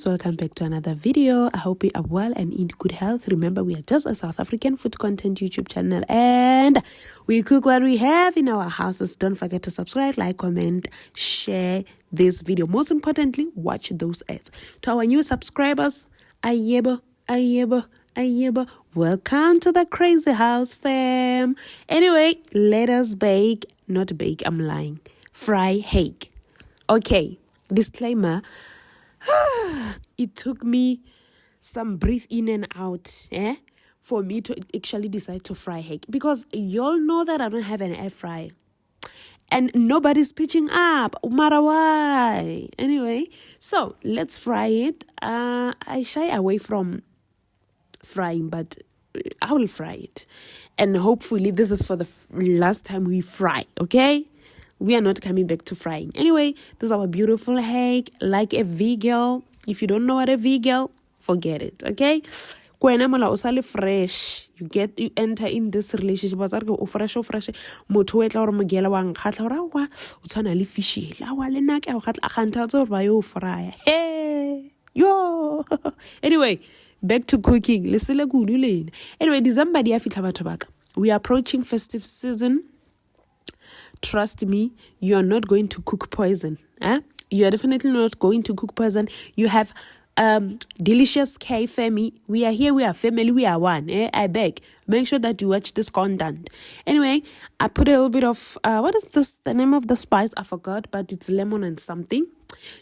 welcome back to another video. I hope you are well and in good health. Remember, we are just a South African food content YouTube channel and we cook what we have in our houses. Don't forget to subscribe, like, comment, share this video. Most importantly, watch those ads. To our new subscribers, ayebo, welcome to the crazy house, fam. Anyway, let us I'm lying, fry hake. Okay, disclaimer. It took me some breathe in and out for me to actually decide to fry hake, because y'all know that I don't have an air fryer and nobody's pitching up, no matter why. Anyway, so let's fry it. I shy away from frying, but I will fry it, and hopefully this is for the last time we fry. Okay, we are not coming back to frying. Anyway, this is our beautiful hake, like a V-girl. If you don't know what a V-girl, forget it, okay? Fresh, you enter in this relationship. Fresh. Motho etla gore mogela wa nkgatla gore wa o tshwana le fishy la wa le naka o gatla ganta tse ba yo frya. Hey, yo. Anyway, back to cooking. Anyway, December dia fitla batho baka. We are approaching festive season. Trust me, you are not going to cook poison. You are definitely not going to cook poison. You have delicious K family. We are here, we are family, we are one. I beg, make sure that you watch this content. Anyway, I put a little bit of what is this, the name of the spice? I forgot, but it's lemon and something,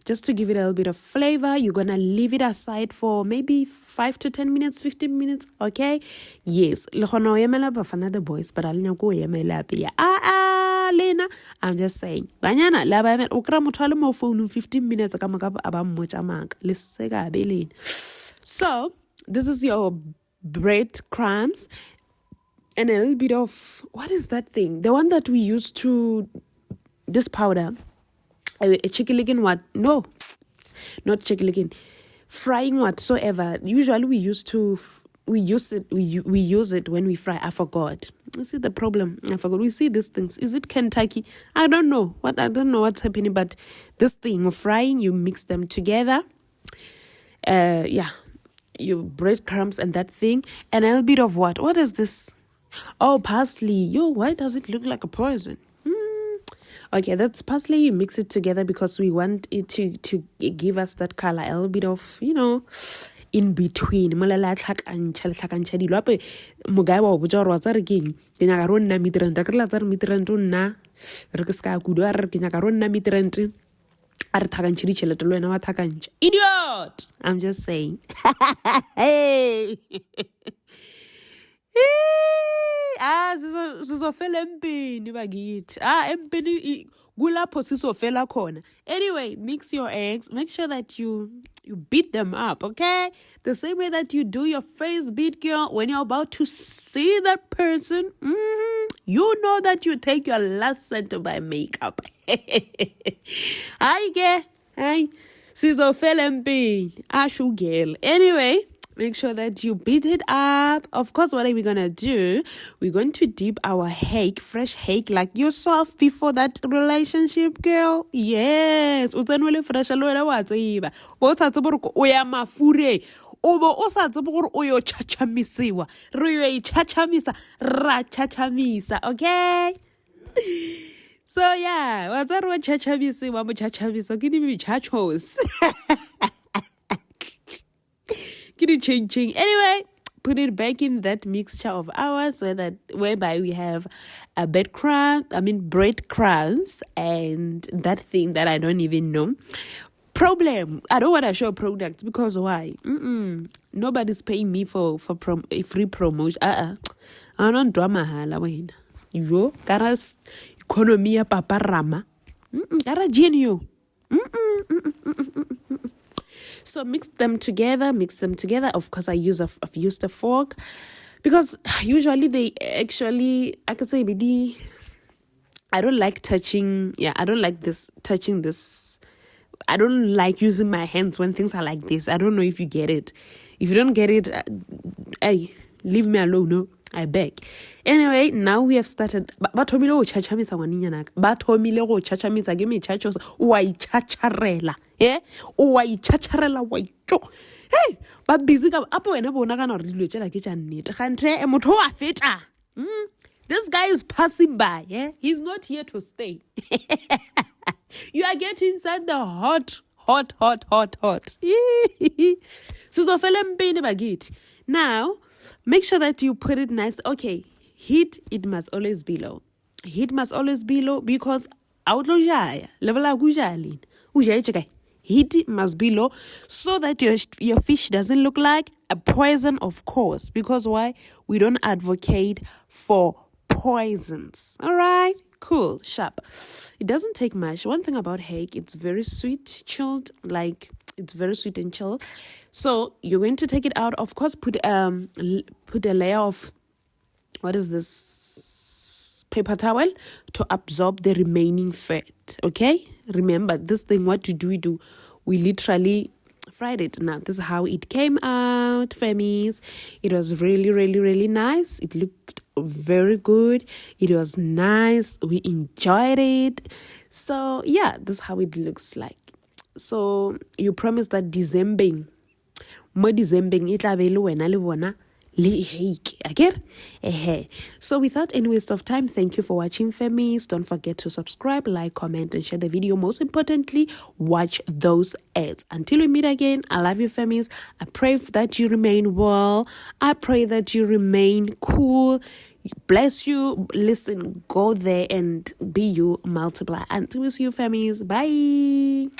just to give it a little bit of flavor. You're gonna leave it aside for maybe 5 to 10 minutes, 15 minutes. Okay, yes, the boys, but I'll go Lena, I'm just saying. Banyana laba ukra motho mo phone 15 minutes ka maka aba mmotsa maka. Leseka beleni. So, this is your bread crumbs and a little bit of, what is that thing? The one that we use to, this powder. A chicken what? No, not chicken. Frying whatsoever. Usually we use it when we fry. I forgot. You see the problem? I forgot. We see these things. Is it Kentucky? I don't know what's happening, but this thing of frying, you mix them together. You breadcrumbs and that thing, and a little bit of what? What is this? Oh, parsley. Yo, why does it look like a poison? Okay, that's parsley. You mix it together because we want it to give us that color. A little bit of, in between. Molala tlhakantsha dilo ape mogae wa botsa gore wa tsa re keng ke nyaka ro nna mitrant ka rela tsa re mitrant o nna re ke ska kudu a re ke nyaka ro nna mitrant a re thakantse ditšhelete le wena wa thakantse. Idiot, I'm just saying. Hey. Sizofela empini bakithi. Empini kulapho sizofela khona. Anyway, mix your eggs. Make sure that you beat them up, okay? The same way that you do your face beat, girl, when you're about to see that person, you know that you take your last cent to buy makeup. Hi. Sizofela empini. Ashu girl. Anyway, make sure that you beat it up. Of course, what are we going to do? We're going to dip our hake, fresh hake, like yourself before that relationship, girl. Yes. Utsanwele fresh alwela wa tseba. Bo sa tsebo gore o ya mafure. Obo o sa tsebo gore o yo chachamisiwa. Re yo ichachamisa, ra chachamisa, okay? So yeah, wa tsaro wa chachamisiwa mo chachamisa ke di chachos. Ching. Anyway, put it back in that mixture of ours whereby we have a bread crumbs and that thing that I don't even know. Problem, I don't want to show products because why? Nobody's paying me for a free promotion. I don't do mahala wena. Yo, karas economy papa rama. Kara genio. So mix them together. Of course, I've used a fork because usually I could say, I don't like touching. Yeah, I don't like touching this. I don't like using my hands when things are like this. I don't know if you get it. If you don't get it, hey, leave me alone. No, I beg. Anyway, now we have started. Ba thomile go chachamisa ngwaninyana ka. Ba thomile go chachamisa ke mechacho wa ichacharela. Yeah? O wa ichacharela wa icho. Hey, ba busy ka apa wena bona kana re dilo tshela ke tsa nnete. Gante motho wa feta. This guy is passing by, yeah? He's not here to stay. You are getting inside the hot. Sizofela mpini bakithi. Now, make sure that you put it nice. Okay, heat, it must always be low. Heat must always be low because outlojaya, level agujali. Heat must be low so that your fish doesn't look like a poison, of course. Because why? We don't advocate for poisons. All right? Cool, sharp. It doesn't take much. One thing about hake, it's very sweet, chilled, like it's very sweet and chilled. So you're going to take it out. Of course, put a layer of, what is this? Paper towel to absorb the remaining fat. Okay? Remember, this thing, what we do? We literally fried it. Now, this is how it came out, famies. It was really, really, really nice. It looked very good. It was nice. We enjoyed it. So, yeah, this is how it looks like. So, you promise that December, itla be le wena le bona le hake. Okay? So without any waste of time, thank you for watching, famies. Don't forget to subscribe, like, comment, and share the video. Most importantly, watch those ads. Until we meet again, I love you, famies. I pray that you remain well. I pray that you remain cool. Bless you. Listen, go there and be you, multiply. Until we see you, famies. Bye.